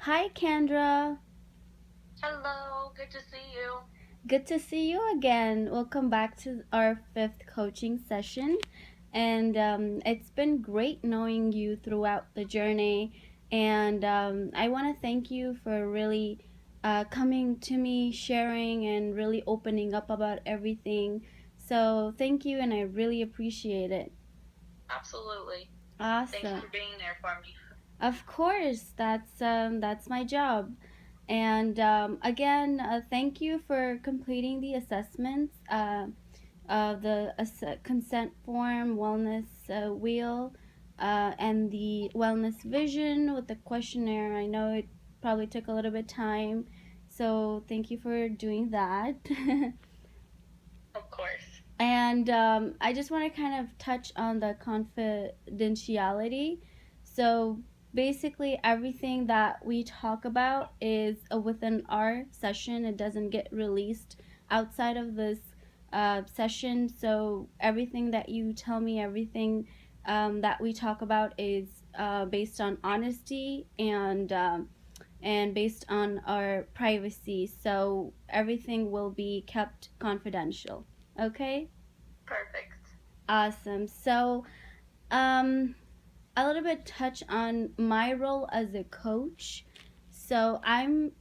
Hi, Kendra. Hello, good to see you. Good to see you again. Welcome back to our fifth coaching session. And it's been great knowing you throughout the journey. And I want to thank you for really coming to me, sharing, and really opening up about everything. So thank you, and I really appreciate it. Absolutely. Thank you Awesome. for being there for me. Of course, that's my job. And again, thank you for completing the assessments, the consent form, wellness wheel, and the wellness vision with the questionnaire. I know it probably took a little bit of time, so thank you for doing that. Of course. And I just want to kind of touch on the confidentiality. So basically, everything that we talk about is within our session. It doesn't get released outside of this session. So everything that you tell me, everything that we talk about is based on honesty and based on our privacy. So everything will be kept confidential. Okay? Perfect. Awesome. So, um, a little bit touch on my role as a coach. So, I'm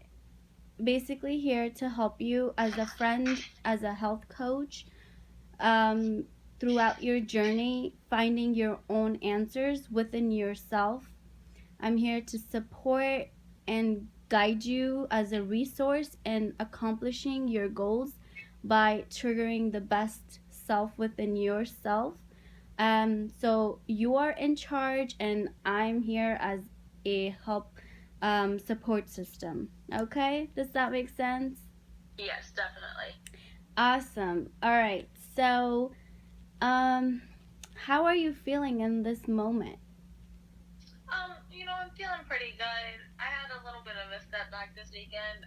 basically here to help you as a friend, as a health coach, um, throughout your journey, finding your own answers within yourself. I'm here to support and guide you as a resource in accomplishing your goals by triggering the best self within yourself. So you are in charge, and I'm here as a help support system. Okay, does that make sense? Yes, definitely. Awesome. All right. So, um, how are you feeling in this moment? I'm feeling pretty good. I had a little bit of a setback this weekend.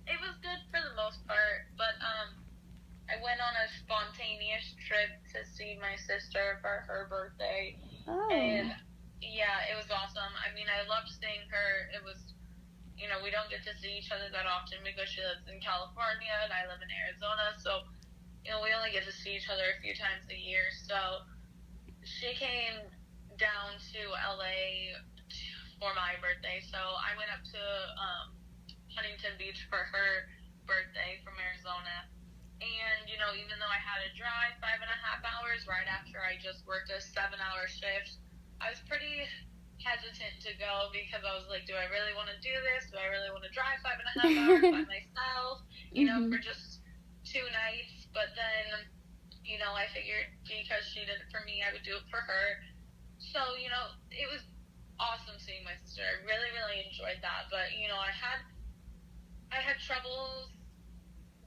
It was good for the most part, but I went on a spontaneous trip to see my sister for her birthday, Oh. and yeah, it was awesome. I mean, I loved seeing her. It was, we don't get to see each other that often because she lives in California and I live in Arizona, so we only get to see each other a few times a year. So she came down to LA for my birthday. So I went up to Huntington Beach for her birthday from Arizona. And, even though I had to drive 5.5 hours right after I just worked a 7-hour shift, I was pretty hesitant to go because I was like, do I really want to do this? Do I really want to drive 5.5 hours by myself, Mm-hmm. for just 2 nights? But then I figured because she did it for me, I would do it for her. So, it was awesome seeing my sister. I really, really enjoyed that. But, I had troubles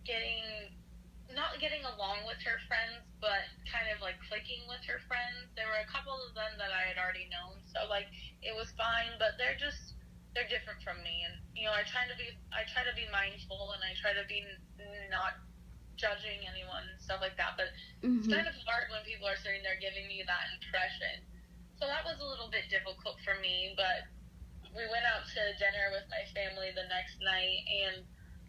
getting, not getting along with her friends, but kind of like clicking with her friends. There were a couple of them that I had already known. So, like, it was fine, but they're different from me. And, I try to be mindful and I try to be not judging anyone and stuff like that. But it's Mm-hmm. kind of hard when people are sitting there giving you that impression. So that was a little bit difficult for me. But we went out to dinner with my family the next night, and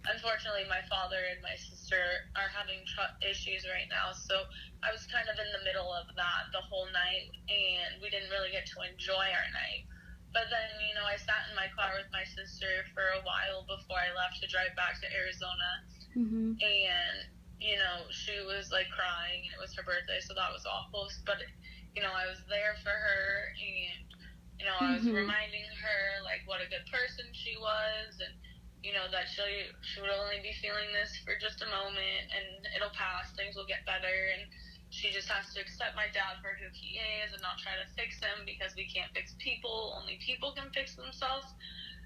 unfortunately, my father and my sister are having issues right now. So I was kind of in the middle of that the whole night, and we didn't really get to enjoy our night. But then, I sat in my car with my sister for a while before I left to drive back to Arizona, Mm-hmm. and she was like crying, and it was her birthday, so that was awful. But I was there for her, and I was Mm-hmm. reminding her like what a good person she was, and that she would only be feeling this for just a moment, and it'll pass. Things will get better, and she just has to accept my dad for who he is and not try to fix him because we can't fix people. Only people can fix themselves.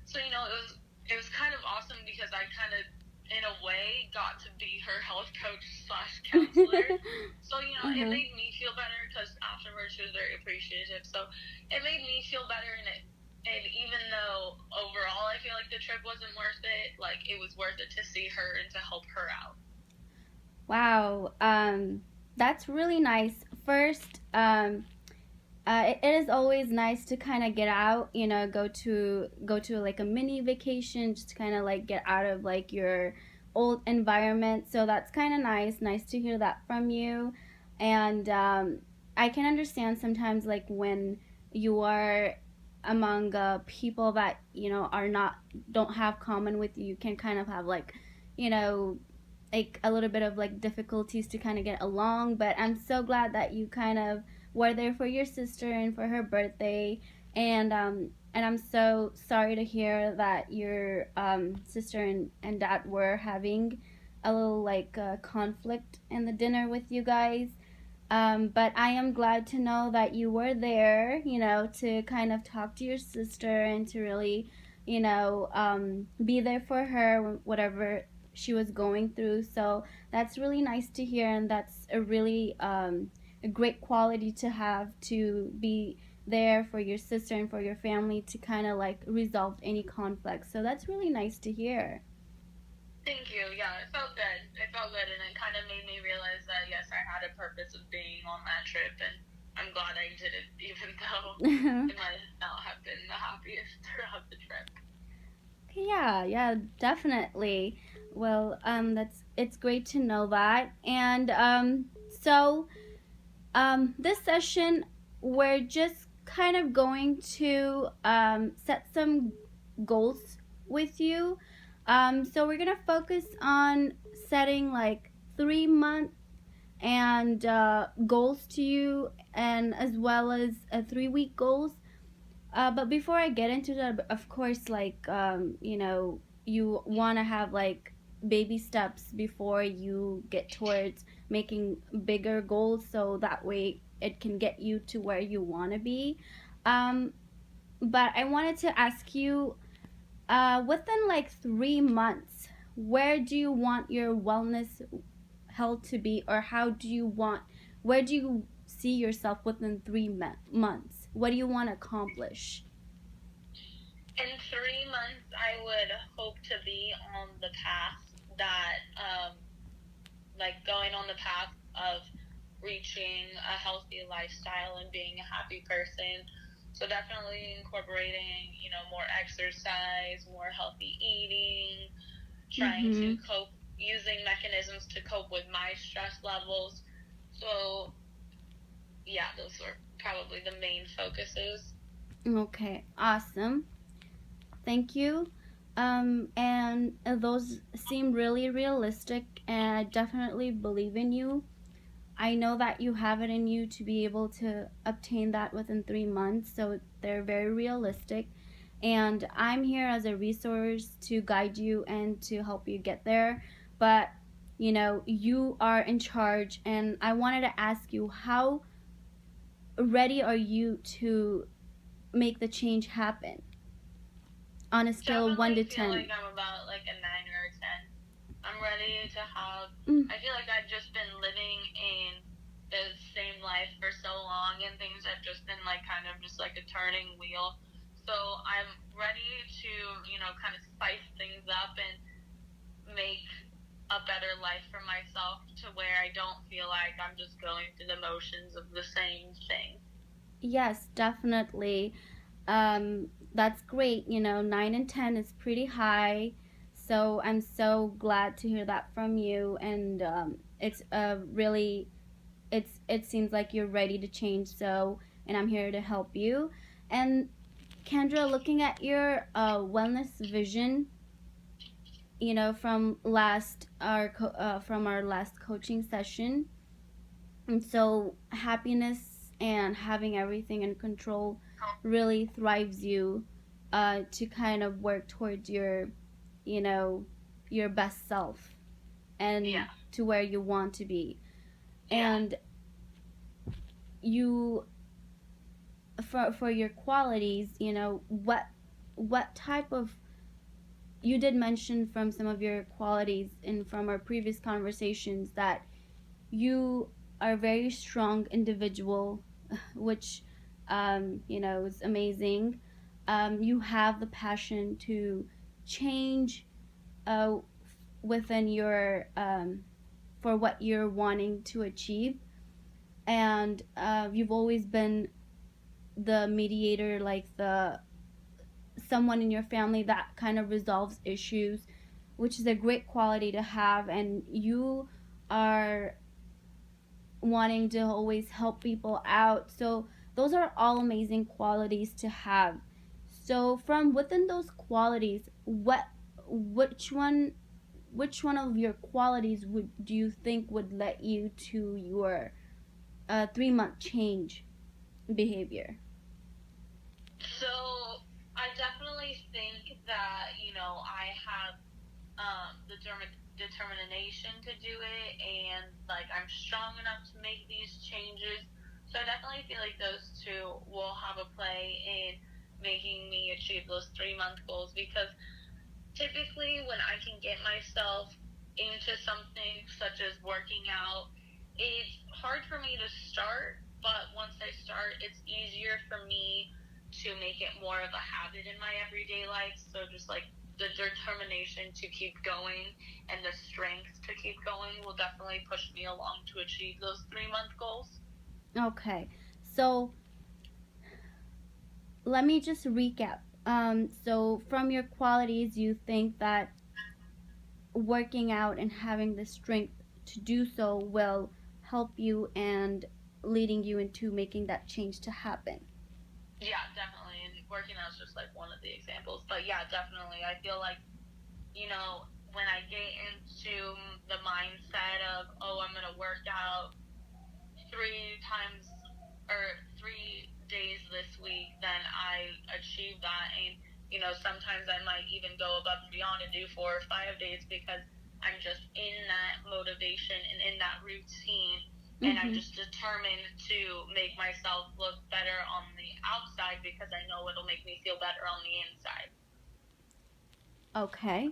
So it was kind of awesome because I kind of in a way got to be her health coach slash counselor. So it Uh-huh. made me feel better because afterwards she was very appreciative. So it made me feel better, and even though overall I feel like the trip wasn't worth it, like it was worth it to see her and to help her out. Wow. That's really nice. First, it is always nice to kind of get out, go to like a mini vacation, just to kind of like get out of like your old environment. So that's kind of nice to hear that from you. And I can understand sometimes like when you are among people that are not don't have common with you, you can kind of have like you know like a little bit of like difficulties to kind of get along. But I'm so glad that you kind of were there for your sister and for her birthday. And I'm so sorry to hear that your sister and dad were having a little like conflict in the dinner with you guys. But I am glad to know that you were there, to kind of talk to your sister and to really, be there for her, whatever she was going through. So that's really nice to hear, and that's a really a great quality to have, to be there for your sister and for your family to kind of like resolve any conflicts. So that's really nice to hear. Thank you. Yeah, it felt good. It felt good, and it kind of made me realize that yes, I had a purpose of being on that trip, and I'm glad I did it, even though it might not have been the happiest throughout the trip. Yeah, yeah, definitely. Well, that's it's great to know that. And so this session we're just kind of going to set some goals with you. So we're gonna focus on setting like 3 month and goals to you, and as well as 3 week goals. But before I get into that, of course, like you want to have like baby steps before you get towards making bigger goals, so that way it can get you to where you want to be. Um, but I wanted to ask you, within like 3 months, where do you want your wellness health to be, or where do you see yourself within 3 months? What do you want to accomplish? In 3 months, I would hope to be on the path that, like, going on the path of reaching a healthy lifestyle and being a happy person. So definitely incorporating, more exercise, more healthy eating, trying to Mm-hmm. cope, using mechanisms to cope with my stress levels. So yeah, those are probably the main focuses. Okay, awesome. Thank you. And those seem really realistic, and I definitely believe in you. I know that you have it in you to be able to obtain that within 3 months, so they're very realistic. And I'm here as a resource to guide you and to help you get there. But, you are in charge, and I wanted to ask you, how ready are you to make the change happen on a scale of 1 Definitely to feel 10? like I'm about like a 9 or a 10. I'm ready to have. Mm, I feel like I've just been living in the same life for so long, and things have just been like kind of just like a turning wheel. So I'm ready to, kind of spice things up and make a better life for myself to where I don't feel like I'm just going through the motions of the same thing. yes, definitely. That's great. 9 and 10 is pretty high. So I'm so glad to hear that from you. And it's really, it seems like you're ready to change. So, and I'm here to help you. And Kendra, looking at your wellness vision, from our last coaching session, and so happiness and having everything in control really thrives you to kind of work towards you know, your best self and Yeah. to where you want to be. Yeah. And you, for your qualities, what type of, you did mention from some of your qualities and from our previous conversations that you are a very strong individual, which is amazing. You have the passion to change uh, within your for what you're wanting to achieve, and you've always been the mediator, like the someone in your family that kind of resolves issues, which is a great quality to have. And you are wanting to always help people out. So those are all amazing qualities to have. So from within those qualities, which one which one of your qualities would do you think would let you to your 3 month change behavior? So I definitely think that I have the determination to do it, and like I'm strong enough to make these changes. So I definitely feel like those two will have a play in making me achieve those 3 month goals, because typically when I can get myself into something such as working out, it's hard for me to start, but once I start, it's easier for me to make it more of a habit in my everyday life. So just like the determination to keep going and the strength to keep going will definitely push me along to achieve those 3 month goals. Okay, so let me just recap. So from your qualities, you think that working out and having the strength to do so will help you and leading you into making that change to happen. Yeah, definitely. And working out is just like one of the examples. But yeah, definitely. I feel like, when I get into the mindset of, oh, I'm going to work out 3 times or 3 days this week, then I achieve that. And, sometimes I might even go above and beyond and do 4 or 5 days, because I'm just in that motivation and in that routine. And I'm Mm-hmm. just determined to make myself look better on the outside, because I know it'll make me feel better on the inside. Okay,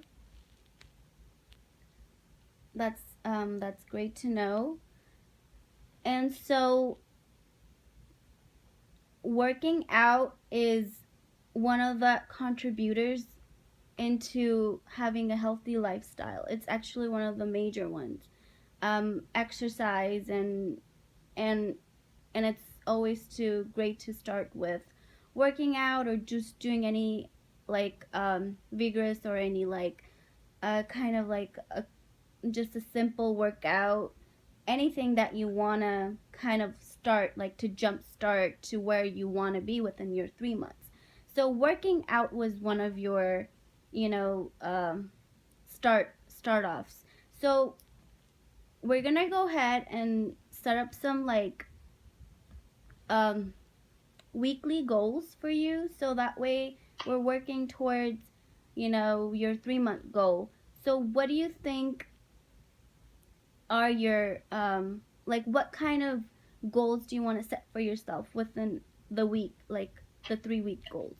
that's great to know. And so working out is one of the contributors into having a healthy lifestyle. It's actually one of the major ones. Exercise and and it's always too great to start with working out or just doing any like vigorous or any like kind of like just a simple workout, anything that you want to kind of start like to jump start to where you want to be within your 3 months. So working out was one of your you know start offs. So we're gonna go ahead and set up some like um weekly goals for you, so that way we're working towards your 3 month goal. So what do you think are your like what kind of goals do you want to set for yourself within the week, like the 3 week goals?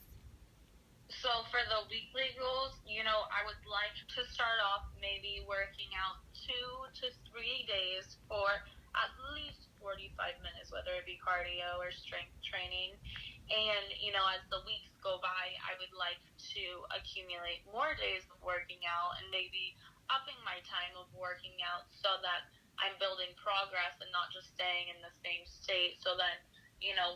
So for the weekly goals, I would like to start off maybe working out 2 to 3 days for at least 45 minutes, whether it be cardio or strength training. And, as the weeks go by, I would like to accumulate more days of working out and maybe upping my time of working out, so that I'm building progress and not just staying in the same state. So then,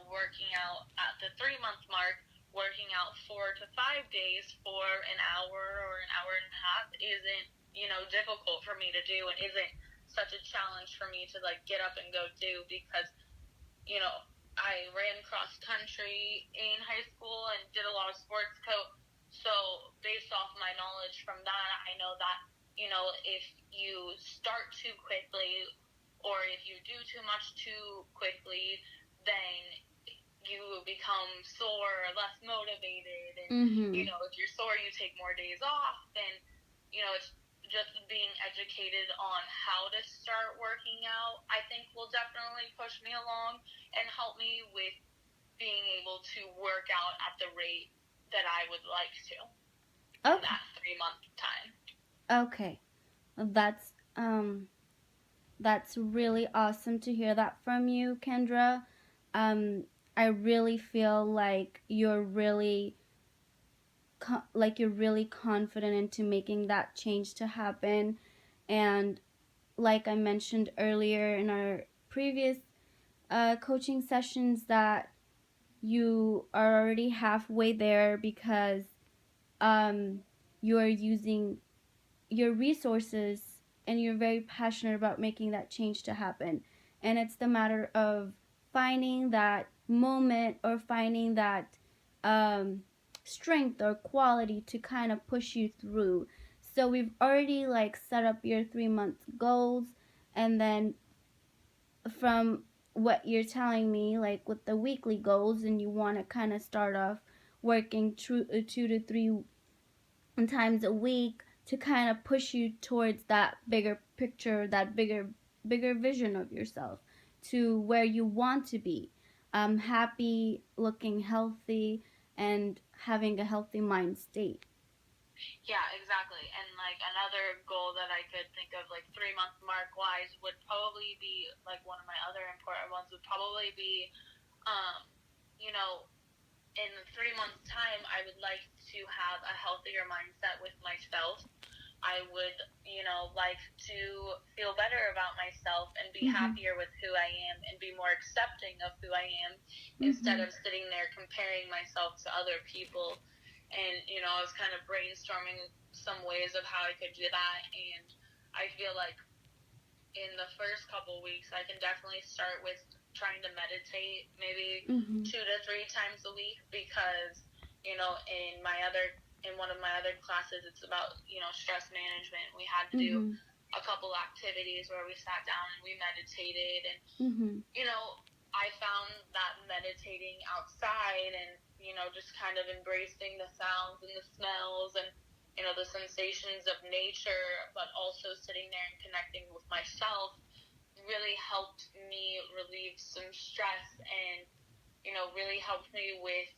working out at the 3 month mark, working out 4 to 5 days for an hour or an hour and a half isn't, difficult for me to do, and isn't such a challenge for me to like get up and go do, because, you know, I ran cross country in high school and did a lot of sports coach. So based off my knowledge from that, I know that, if you start too quickly, or if you do too much too quickly, then you become sore or less motivated. And, Mm-hmm. if you're sore, you take more days off. And, it's just being educated on how to start working out, I think will definitely push me along and help me with being able to work out at the rate that I would like to in Okay. that 3 month time. Okay, that's really awesome to hear that from you, Kendra. um I really feel like you're really confident into making that change to happen. And like I mentioned earlier in our previous coaching sessions, that you are already halfway there because you are using your resources and you're very passionate about making that change to happen. And it's the matter of finding that moment or finding that um, strength or quality to kind of push you through. So we've already like set up your 3 month goals, and then from what you're telling me, like with the weekly goals, and you want to kind of start off working 2 to 3 times a week to kind of push you towards that bigger picture, that bigger vision of yourself, to where you want to be, happy, looking healthy, and having a healthy mind state. Yeah, exactly. And like another goal that I could think of, like 3 month mark wise, would probably be like one of my other important ones would probably be, um, you know, in 3 months' time, I would like to have a healthier mindset with myself. I would, like to feel better about myself and be Mm-hmm. happier with who I am and be more accepting of who I am instead Mm-hmm. of sitting there comparing myself to other people. And, I was kind of brainstorming some ways of how I could do that. And I feel like in the first couple weeks, I can definitely start with trying to meditate maybe Mm-hmm. 2 to 3 times a week because, in one of my other classes, it's about, stress management. We had to do Mm-hmm. a couple activities where we sat down and we meditated. And, Mm-hmm. I found that meditating outside and, just kind of embracing the sounds and the smells and, the sensations of nature, but also sitting there and connecting with myself really helped me relieve some stress and, really helped me with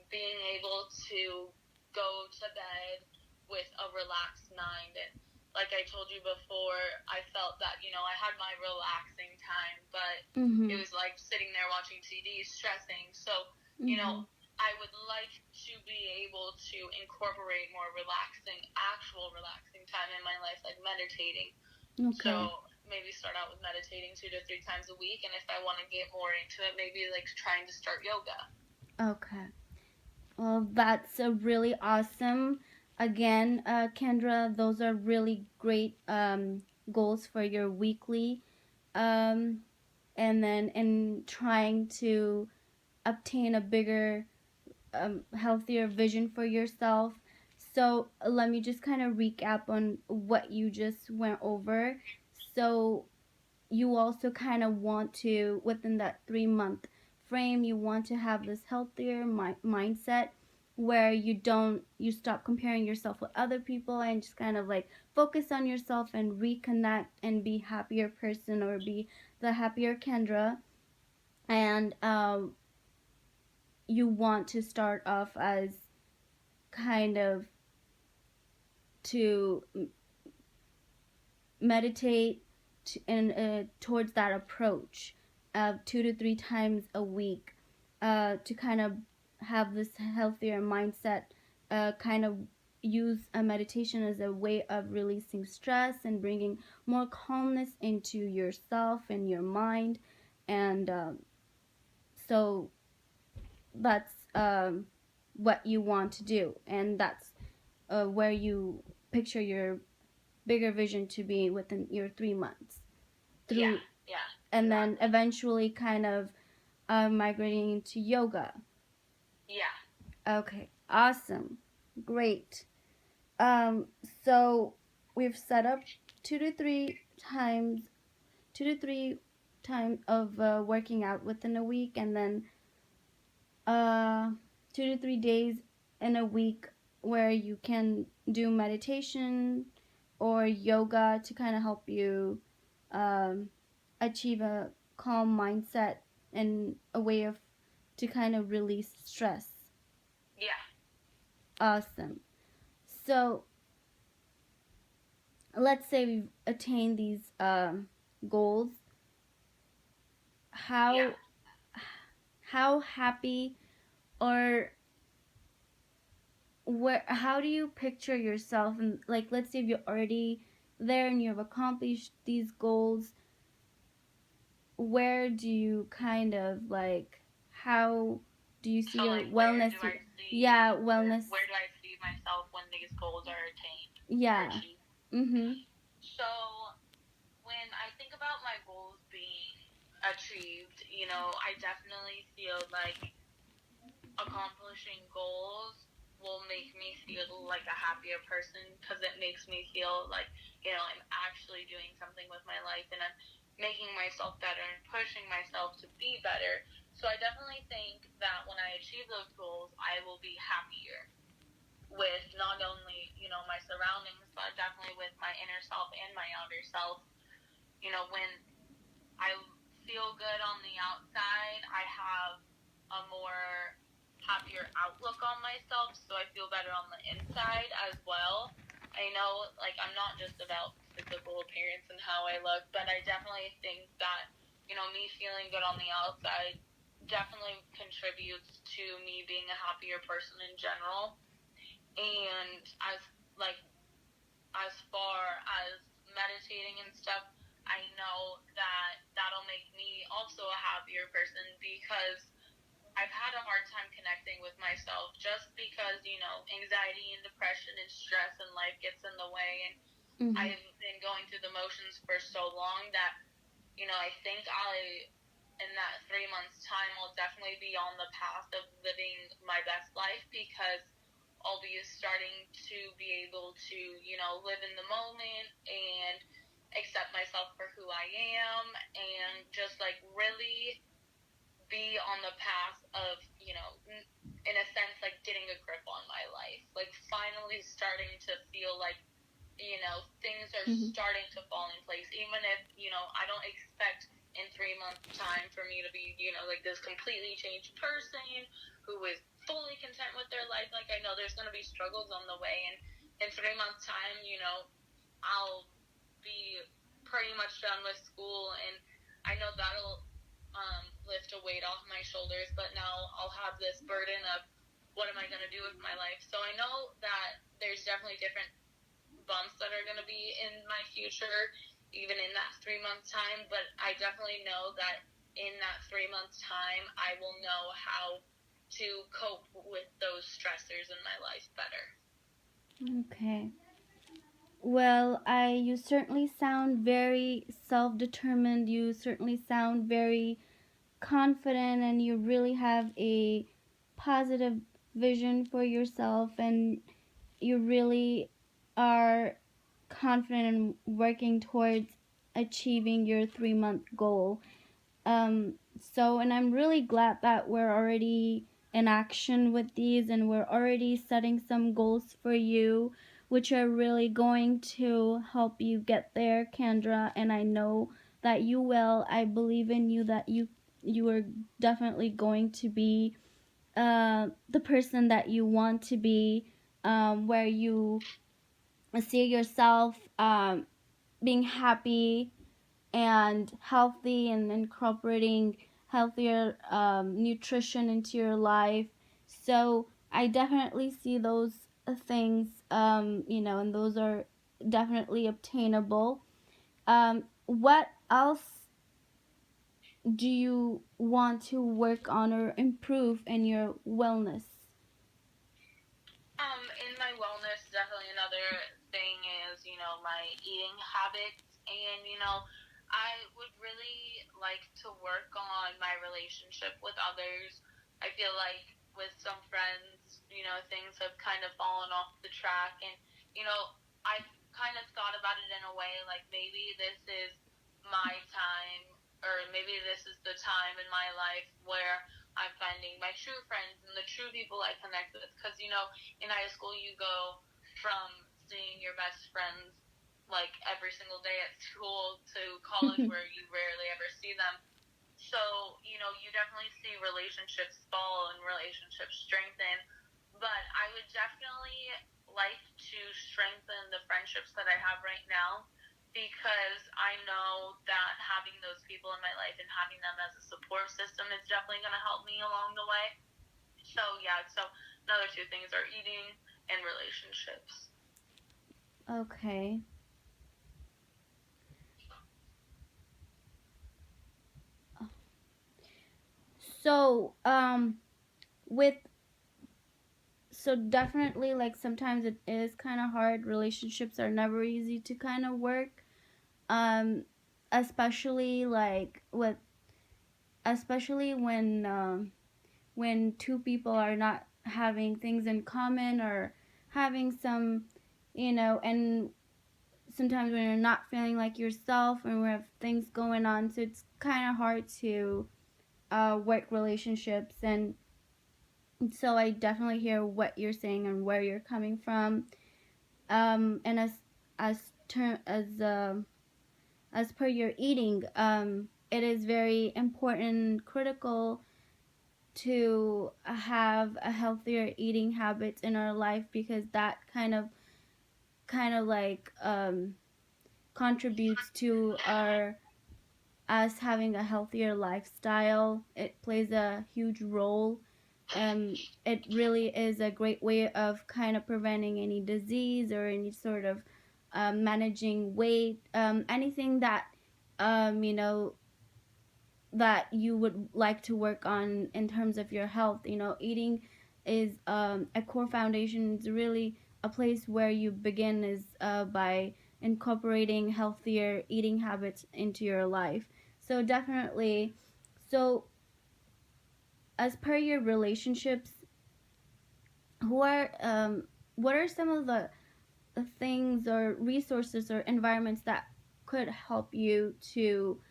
being able to go to bed with a relaxed mind. And like I told you before, I felt that, I had my relaxing time, but Mm-hmm. it was like sitting there watching TV, stressing. So, Mm-hmm. I would like to be able to incorporate more actual relaxing time in my life, like meditating. Okay. So maybe start out with meditating 2 to 3 times a week, and if I want to get more into it, maybe like trying to start yoga. Okay. Well, that's a really awesome. Again, Kendra, those are really great goals for your weekly. Um, and then in trying to obtain a bigger, healthier vision for yourself. So let me just kind of recap on what you just went over. So you also kind of want to, within that 3 month frame, you want to have this healthier mindset where you stop comparing yourself with other people and just kind of like focus on yourself and reconnect and be happier person, or be the happier Kendra. And you want to start off as kind of to meditate and towards that approach of 2 to 3 times a week, to kind of have this healthier mindset, kind of use a meditation as a way of releasing stress and bringing more calmness into yourself and your mind. And so that's what you want to do, and that's where you picture your bigger vision to be within your 3 months through. Yeah, And exactly. then eventually kind of migrating into yoga. Yeah. Okay, awesome, great. So we've set up 2 to 3 times, 2 to 3 times of working out within a week, and then uh 2 to 3 days in a week where you can do meditation or yoga to kind of help you um, achieve a calm mindset and a way of to kind of release stress. Yeah. Awesome. So let's say we've attained these goals. How Yeah. how happy, or where, how do you picture yourself? And like, let's say if you're already there and you have accomplished these goals, where do you kind of like, how do you see So, your like, wellness? Yeah, wellness. where do I see myself when these goals are attained or Yeah. achieved? Mhm. So, when I think about my goals being achieved, I definitely feel like accomplishing goals will make me feel like a happier person because it makes me feel like, I'm actually doing something with my life and I'm making myself better and pushing myself to be better. So I definitely think that when I achieve those goals, I will be happier with not only, my surroundings, but definitely with my inner self and my outer self. When I feel good on the outside, I have a more happier outlook on myself, so I feel better on the inside as well. I know, like, I'm not just about physical appearance and how I look, but I definitely think that, me feeling good on the outside definitely contributes to me being a happier person in general. And like, as far as meditating and stuff, I know that that'll make me also a happier person because I've had a hard time connecting with myself just because, anxiety and depression and stress and life gets in the way. And Mhm. I've been going through the motions for so long that, I think in that 3 months' time, I'll definitely be on the path of living my best life because I'll be starting to be able to, live in the moment and accept myself for who I am and just like really be on the path of, in a sense, like getting a grip on my life, like finally starting to feel like, things are Mhm. starting to fall in place, even if, I don't expect in 3 months' time for me to be, like this completely changed person who is fully content with their life. Like, I know there's going to be struggles on the way, and in 3 months' time, I'll be pretty much done with school, and I know that'll lift a weight off my shoulders, but now I'll have this burden of what am I going to do with my life. So I know that there's definitely different bumps that are going to be in my future, even in that 3 months time. But I definitely know that in that 3 months time, I will know how to cope with those stressors in my life better. Okay. Well, you certainly sound very self-determined. You certainly sound very confident, and you really have a positive vision for yourself, and you really are confident in working towards achieving your 3-month goal. And I'm really glad that we're already in action with these, and we're already setting some goals for you, which are really going to help you get there, Kendra. And I know that you will. I believe in you that you are definitely going to be the person that you want to be, where you see yourself being happy and healthy and incorporating healthier nutrition into your life. So I definitely see those things, and those are definitely obtainable. What else do you want to work on or improve in your wellness? In my wellness, definitely another thing is, my eating habits. And, I would really like to work on my relationship with others. I feel like with some friends, things have kind of fallen off the track. And, I've kind of thought about it in a way like maybe this is my time, or maybe this is the time in my life where I'm finding my true friends and the true people I connect with. Because, in high school you go from seeing your best friends like every single day at school to college where you rarely ever see them. So, you definitely see relationships fall and relationships strengthen. But I would definitely like to strengthen the friendships that I have right now because I know that having those people in my life and having them as a support system is definitely going to help me along the way. So, yeah, so another two things are eating and relationships. Okay. So, with so definitely like sometimes it is kind of hard. Relationships are never easy to kind of work, um especially like with especially when two people are not having things in common or having some, and sometimes when you're not feeling like yourself and we have things going on, so it's kind of hard to work relationships. And so I definitely hear what you're saying and where you're coming from. And as per your eating, it is very important, critical to have a healthier eating habits in our life, because that kind of like contributes to our us having a healthier lifestyle. It plays a huge role. It really is a great way of kind of preventing any disease or any sort of managing weight, anything that you know that you would like to work on in terms of your health. Eating is a core foundation. It's really a place where you begin is by incorporating healthier eating habits into your life. So definitely, so as per your relationships, who are what are some of the things or resources or environments that could help you to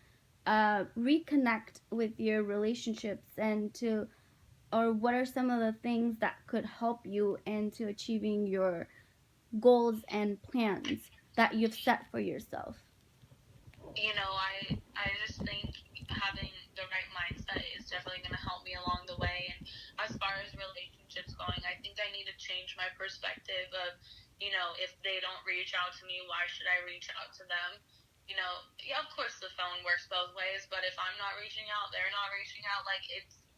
reconnect with your relationships, and to or what are some of the things that could help you into achieving your goals and plans that you've set for yourself? I just think having the right mindset is definitely going to help me along the way. And as far as relationships going, I think I need to change my perspective of, if they don't reach out to me, why should I reach out to them? Yeah, of course the phone works both ways, but if I'm not reaching out, they're not reaching out. Like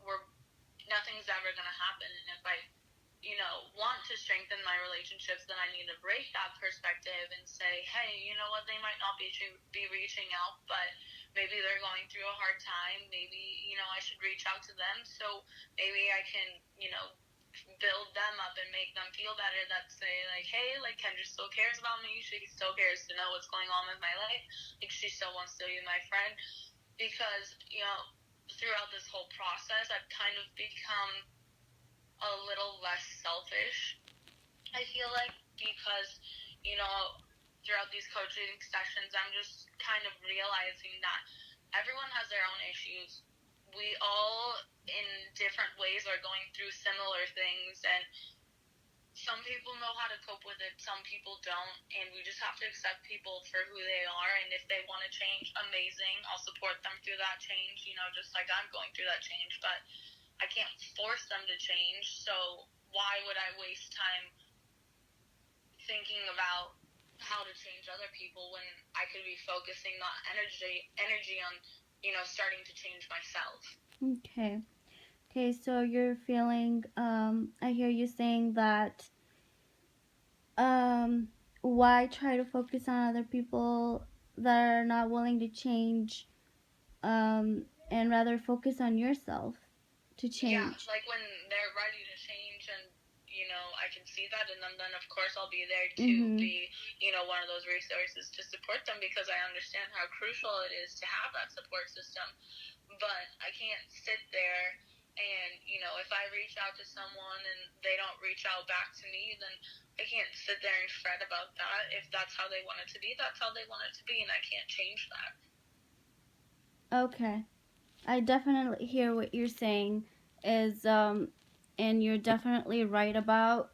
we're nothing's ever going to happen. And if I want to strengthen my relationships, then I need to break that perspective and say, hey, you know what, they might not be reaching out, but maybe they're going through a hard time. Maybe, I should reach out to them. So maybe I can, build them up and make them feel better, that say like, hey, like Kendra still cares about me. She still cares to know what's going on with my life. Like she still wants to be my friend. Because, throughout this whole process, I've kind of become a little less selfish, I feel like, because, you know, throughout these coaching sessions, I'm just kind of realizing that everyone has their own issues. We all, in different ways, are going through similar things, and some people know how to cope with it, some people don't, and we just have to accept people for who they are. And if they want to change, amazing. I'll support them through that change, just like I'm going through that change, but I can't force them to change. So why would I waste time thinking about how to change other people when I could be focusing that energy on, starting to change myself? Okay. Okay, so you're feeling, I hear you saying that, um, why try to focus on other people that are not willing to change, and rather focus on yourself to Yeah, change. like when they're ready to change, and I can see that in them, then of course I'll be there to Mm-hmm. be, one of those resources to support them, because I understand how crucial it is to have that support system. But I can't sit there and, if I reach out to someone and they don't reach out back to me, then I can't sit there and fret about that. If that's how they want it to be, that's how they want it to be, and I can't change that. Okay. I definitely hear what you're saying is and you're definitely right about,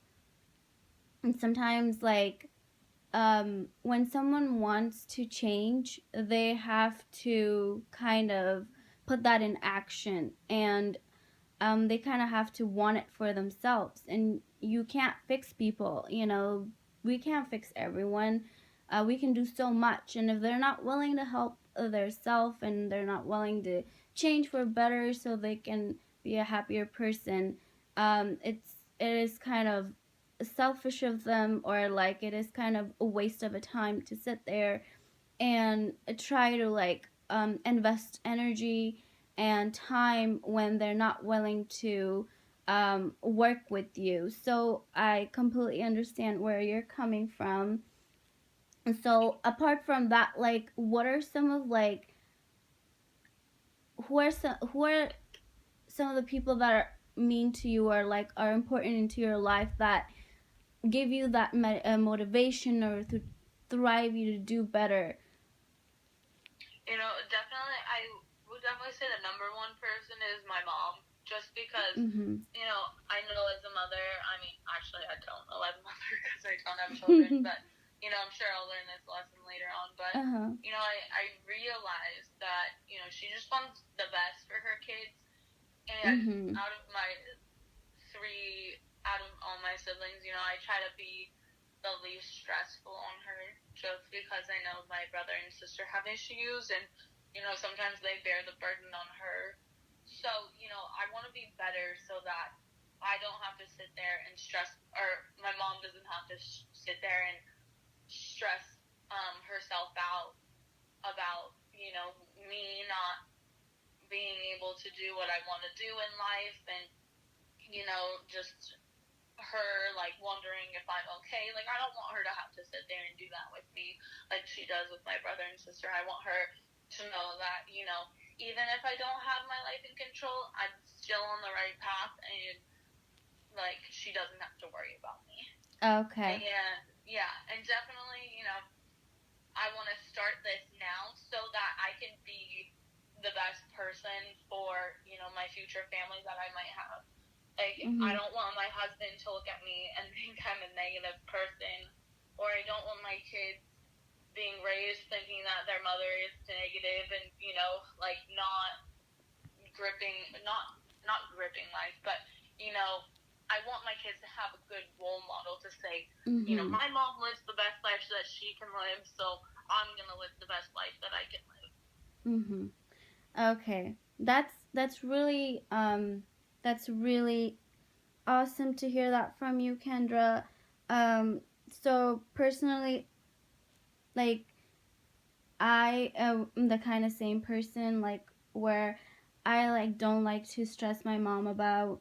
and sometimes like when someone wants to change, they have to kind of put that in action, and they kind of have to want it for themselves. And you can't fix people, we can't fix everyone. We can do so much, and if they're not willing to help their self and they're not willing to change for better so they can be a happier person, it is kind of selfish of them, or like it is kind of a waste of a time to sit there and try to like invest energy and time when they're not willing to work with you. So I completely understand where you're coming from. So apart from that, like, what are some of like who are some of the people that are mean to you or like are important into your life that give you that motivation or to thrive you to do better? Definitely, I would definitely say the number one person is my mom. Just because, Mhm. I know as a mother, I mean, actually, I don't know as a mother because I don't have children, but, I'm sure I'll learn this lesson later on. But, Uh-huh. I realized that, she just wants the best for her kids. And Mhm. out of all my siblings, I try to be the least stressful on her just because I know my brother and sister have issues and, sometimes they bear the burden on her. So, I want to be better so that I don't have to sit there and stress, or my mom doesn't have to sit there and stress herself out about, me not being able to do what I want to do in life and, just her like wondering if I'm okay. Like I don't want her to have to sit there and do that with me like she does with my brother and sister. I want her to know that, even if I don't have my life in control, I'm still on the right path and like she doesn't have to worry about me. Okay. And yeah, and definitely, I want to start this now so that I can be the best person for, my future family that I might have. Like, I don't want my husband to look at me and think I'm a negative person, or I don't want my kids being raised thinking that their mother is negative and, like not gripping life, but, I want my kids to have a good role model to say, my mom lives the best life so that she can live, so I'm going to live the best life that I can live. Mhm. Okay. That's really awesome to hear that from you, Kendra. So personally, like I am the kind of same person like where I like don't like to stress my mom about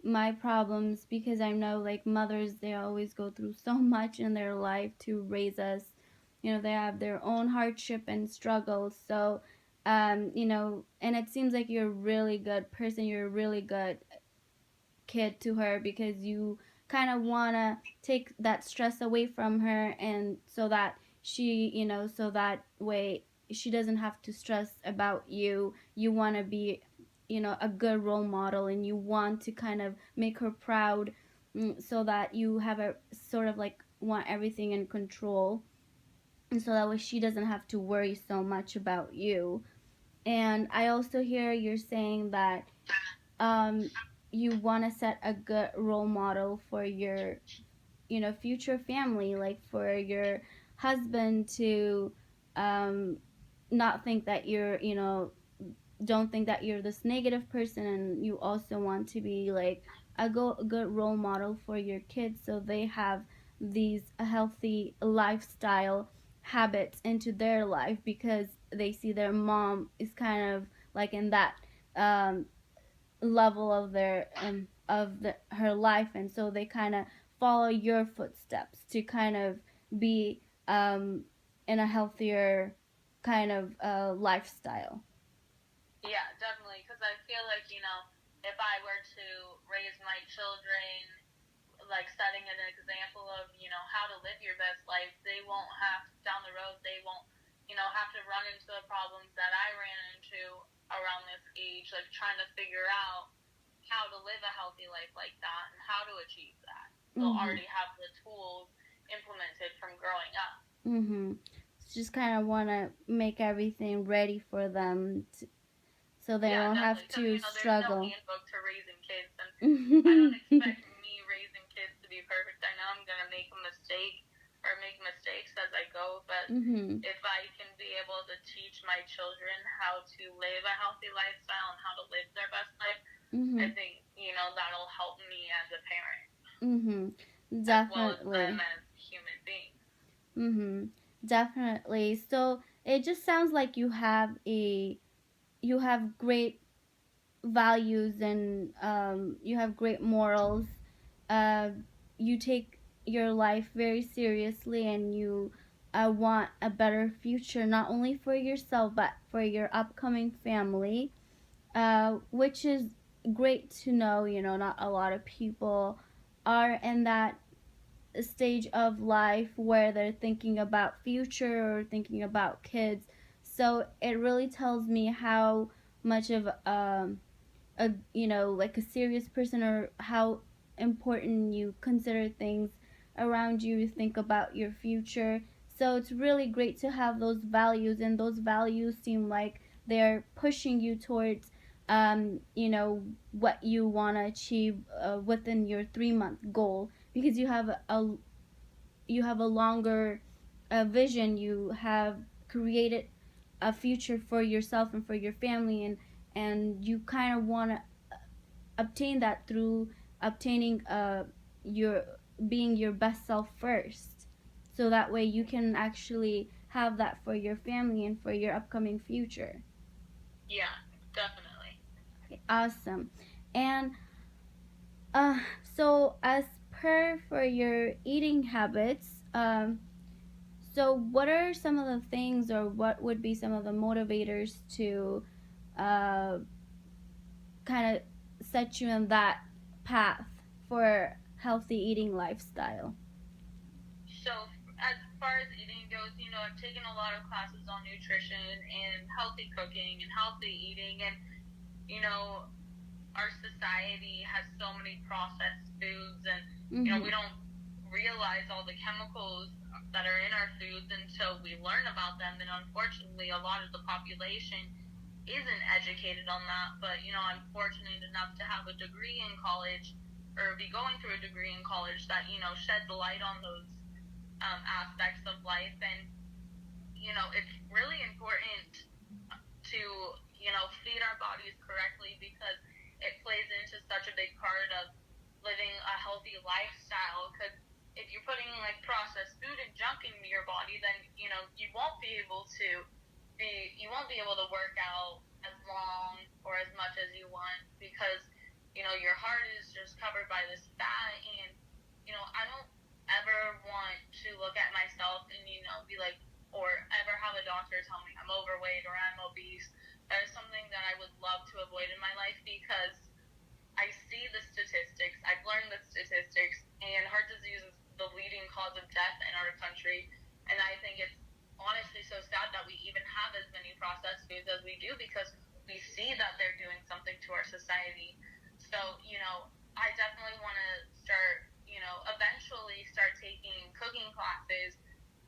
my problems because I know like mothers they always go through so much in their life to raise us. They have their own hardship and struggles. So and it seems like you're a really good person, you're a really good kid to her because you kind of want to take that stress away from her and so that so that way she doesn't have to stress about you. You want to be a good role model and you want to kind of make her proud, so that you have a sort of like want everything in control and so that way she doesn't have to worry so much about you. And I also hear you're saying that um, you want to set a good role model for your future family, like for your husband to um, not think that you're don't think that you're this negative person, and you also want to be like a good role model for your kids so they have these healthy lifestyle habits into their life because they see their mom is kind of like in that um, level of their her life, and so they kind of follow your footsteps to kind of be in a healthier kind of lifestyle. Yeah, definitely. Because I feel like, if I were to raise my children, like setting an example of, how to live your best life, they won't have, down the road, they won't, have to run into the problems that I ran into around this age, like trying to figure out how to live a healthy life like that and how to achieve that. They'll Mhm. already have the tools implemented from growing up. Mhm. Just kind of want to make everything ready for them so they Yeah, don't have definitely. Because, to there's no struggle. handbook to raising kids, and I don't expect me raising kids to be perfect. I know I'm going to make a mistake or make mistakes as I go, but Mhm. if I can be able to teach my children how to live a healthy lifestyle and how to live their best life, I Mhm. think, that'll help me as a parent Mhm. as well as them Definitely. as human beings. Mhm. Definitely. So it just sounds like you have great values and you have great morals. Uh, you take your life very seriously and you want a better future, not only for yourself but for your upcoming family, which is great to know. You know, not a lot of people are in that stage of life where they're thinking about future or thinking about kids. So it really tells me how much of a you know, like a serious person, or how important you consider things around you, think about your future. So it's really great to have those values, and those values seem like they're pushing you towards you know, what you want to achieve within your 3 month goal, because you have a longer vision. You have created a future for yourself and for your family, and you kind of want to obtain that through obtaining your being your best self first, so that way you can actually have that for your family and for your upcoming future. Yeah, definitely. Okay, awesome. And uh so as per for your eating habits, so what are some of the things, or what would be some of the motivators to uh kind of set you in that path for healthy eating lifestyle? So, as far as eating goes, I've taken a lot of classes on nutrition and healthy cooking and healthy eating, and you know, our society has so many processed foods, and we don't realize all the chemicals that are in our foods until we learn about them. And unfortunately, a lot of the population isn't educated on that. But I'm fortunate enough to have a degree in college, or be going through a degree in college that sheds light on those aspects of life. And it's really important to feed our bodies correctly, because it plays into such a big part of living a healthy lifestyle. Because if you're putting like processed food and junk into your body, then you won't be able to work out as long or as much as you want, because your heart is just covered by this fat. And I don't ever want to look at myself and be like, or ever have a doctor tell me I'm overweight or I'm obese. That is something that I would love to avoid in my life, because I see the statistics, I've learned the statistics, and heart disease is the leading cause of death in our country. And I think it's honestly so sad that we even have as many processed foods as we do, because we see that they're doing something to our society. So, I definitely want to start, eventually start taking cooking classes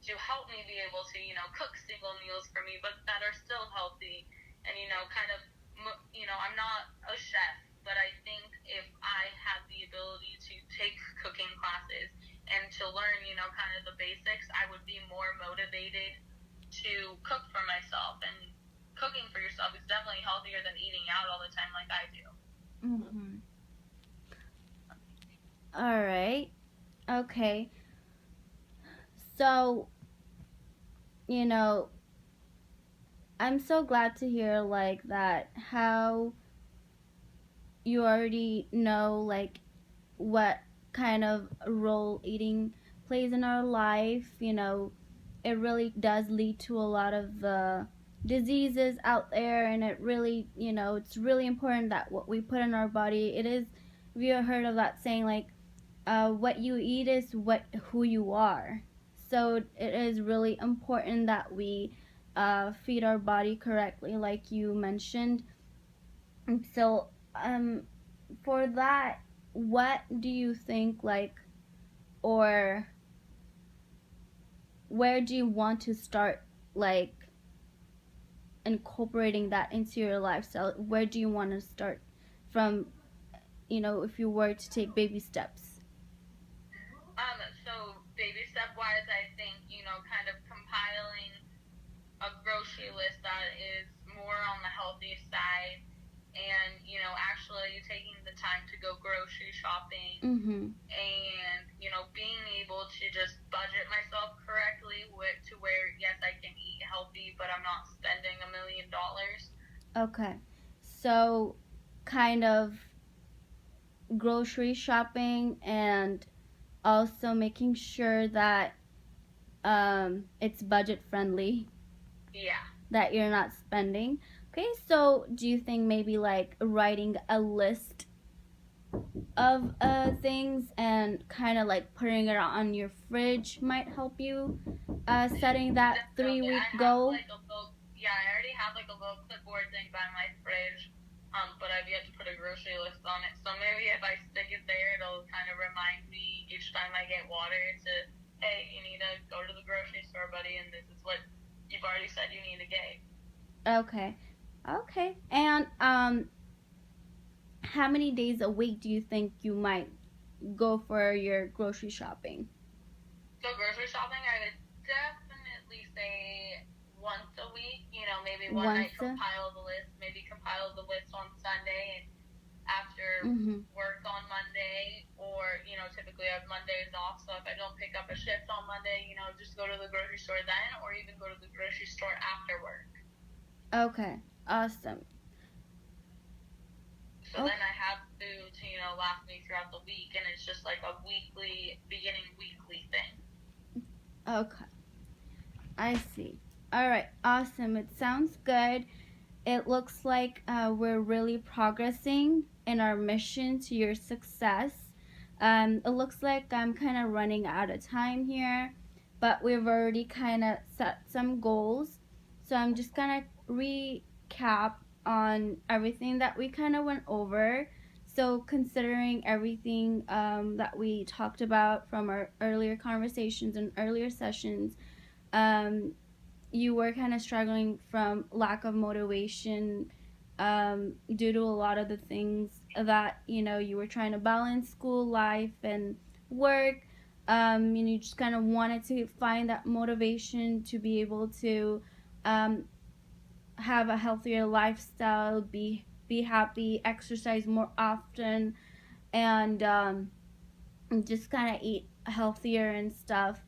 to help me be able to, cook single meals for me, but that are still healthy. And, kind of, I'm not a chef, but I think if I had the ability to take cooking classes and to learn, kind of the basics, I would be more motivated to cook for myself. And cooking for yourself is definitely healthier than eating out all the time like I do. Mm-hmm. All right. Okay. So, you know, I'm so glad to hear like that, how you already know like what kind of role eating plays in our life. You know, it really does lead to a lot of diseases out there, and it really, you know, it's really important that what we put in our body, it is, have you heard of that saying like, what you eat is who you are. So it is really important that we feed our body correctly, like you mentioned. And so, for that, what do you think, like, or where do you want to start, like, incorporating that into your lifestyle? Where do you want to start from, you know, if you were to take baby steps? So baby step wise, I think, kind of compiling a grocery list that is more on the healthy side, and, actually taking the time to go grocery shopping, Mm-hmm. and, being able to just budget myself correctly to where, yes, I can eat healthy, but I'm not spending $1 million. Okay. So kind of grocery shopping and also making sure that it's budget friendly, Yeah. that you're not spending. Okay, so do you think maybe like writing a list of things and kind of like putting it on your fridge might help you setting that Definitely. 3 week I have goal? like a little, yeah, I already have like a little clipboard thing by my fridge, but I've yet to put a grocery list on it. So maybe if I stick it there, it'll kind of remind me each time I get water to, hey, you need to go to the grocery store, buddy, and this is what you've already said you need to get. Okay. Okay. And how many days a week do you think you might go for your grocery shopping? So grocery shopping, I would definitely say once a week. You know, maybe one Once night a compile the list. Maybe compile the list on Sunday and after mm-hmm. work on Monday, or you know, typically I have Mondays off. So if I don't pick up a shift on Monday, you know, just go to the grocery store then, or even go to the grocery store after work. Okay. Awesome. So then I have food to you know last me throughout the week, and it's just like a weekly beginning weekly thing. Okay. I see. All right. Awesome. It sounds good. It looks like we're really progressing in our mission to your success. It looks like I'm kind of running out of time here, but we've already kind of set some goals. So I'm just going to recap on everything that we kind of went over. So, considering everything that we talked about from our earlier conversations and earlier sessions, um, you were kind of struggling from lack of motivation due to a lot of the things that you were trying to balance school life and work, and you just kind of wanted to find that motivation to be able to um, have a healthier lifestyle, be happy, exercise more often, and just kind of eat healthier and stuff.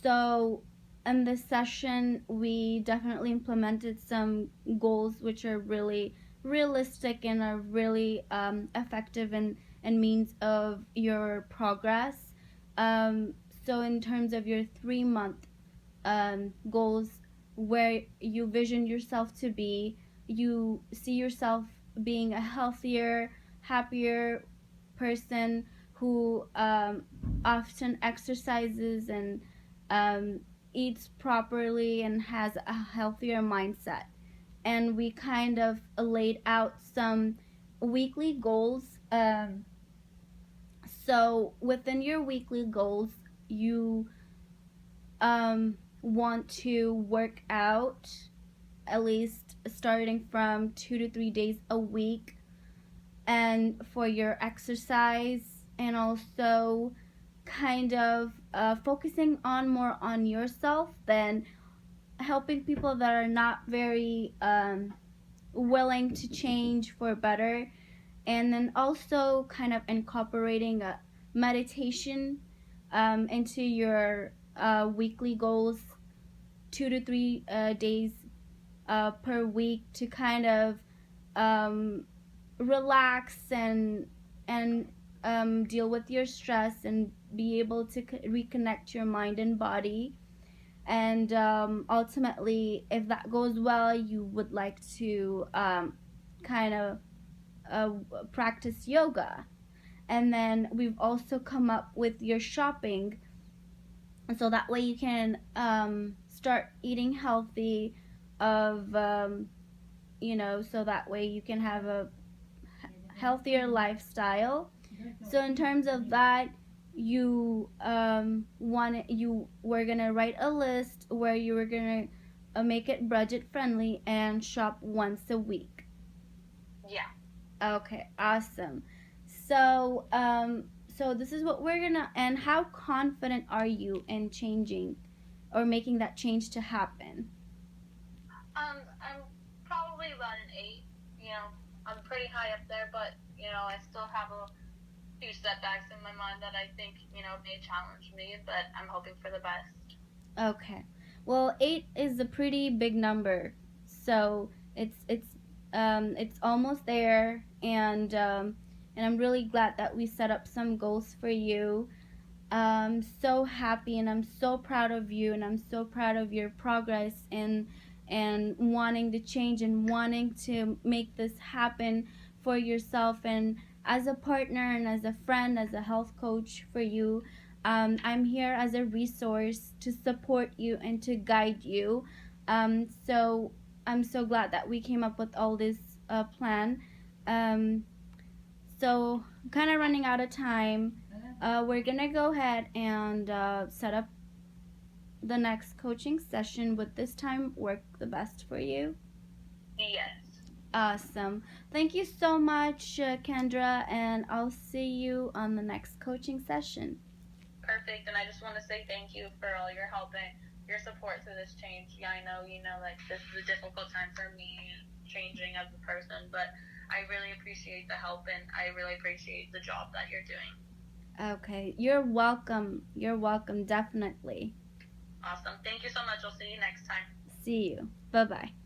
So, in this session, we definitely implemented some goals which are really realistic and are really effective and means of your progress. Um, so, in terms of your 3 month goals, where you vision yourself to be, you see yourself being a healthier, happier person who often exercises and um, eats properly and has a healthier mindset. And we kind of laid out some weekly goals. So within your weekly goals, you want to work out at least starting from 2 to 3 days a week, and for your exercise, and also kind of focusing on more on yourself than helping people that are not very willing to change for better, and then also kind of incorporating a meditation into your weekly goals, 2 to 3 days per week to kind of um, relax and deal with your stress and be able to reconnect your mind and body. And ultimately, if that goes well, you would like to kind of uh, practice yoga. And then we've also come up with your shopping, so that way you can start eating healthy of so that way you can have a healthier lifestyle. So in terms of that, you were gonna write a list where you were gonna make it budget friendly and shop once a week. Yeah. Okay, awesome. So this is what we're gonna. And how confident are you in changing or making that change to happen? I'm probably about an 8. You know, I'm pretty high up there, but you know, I still have a few setbacks in my mind that I think you know may challenge me, but I'm hoping for the best. Okay. Well, 8 is a pretty big number, so it's It's almost there, and I'm really glad that we set up some goals for you. I'm so happy and I'm so proud of you, and I'm so proud of your progress and wanting to change and wanting to make this happen for yourself and as a partner and as a friend, as a health coach for you. I'm here as a resource to support you and to guide you. So I'm so glad that we came up with all this plan. Um, so kind of running out of time. We're gonna go ahead and set up the next coaching session. Would this time work the best for you? Yes. Awesome. Thank you so much, Kendra, and I'll see you on the next coaching session. Perfect. And I just want to say thank you for all your help and your support through this change. Yeah, I know, like this is a difficult time for me changing as a person, but I really appreciate the help and I really appreciate the job that you're doing. Okay, you're welcome. You're welcome, definitely. Awesome. Thank you so much. I'll see you next time. See you. Bye bye.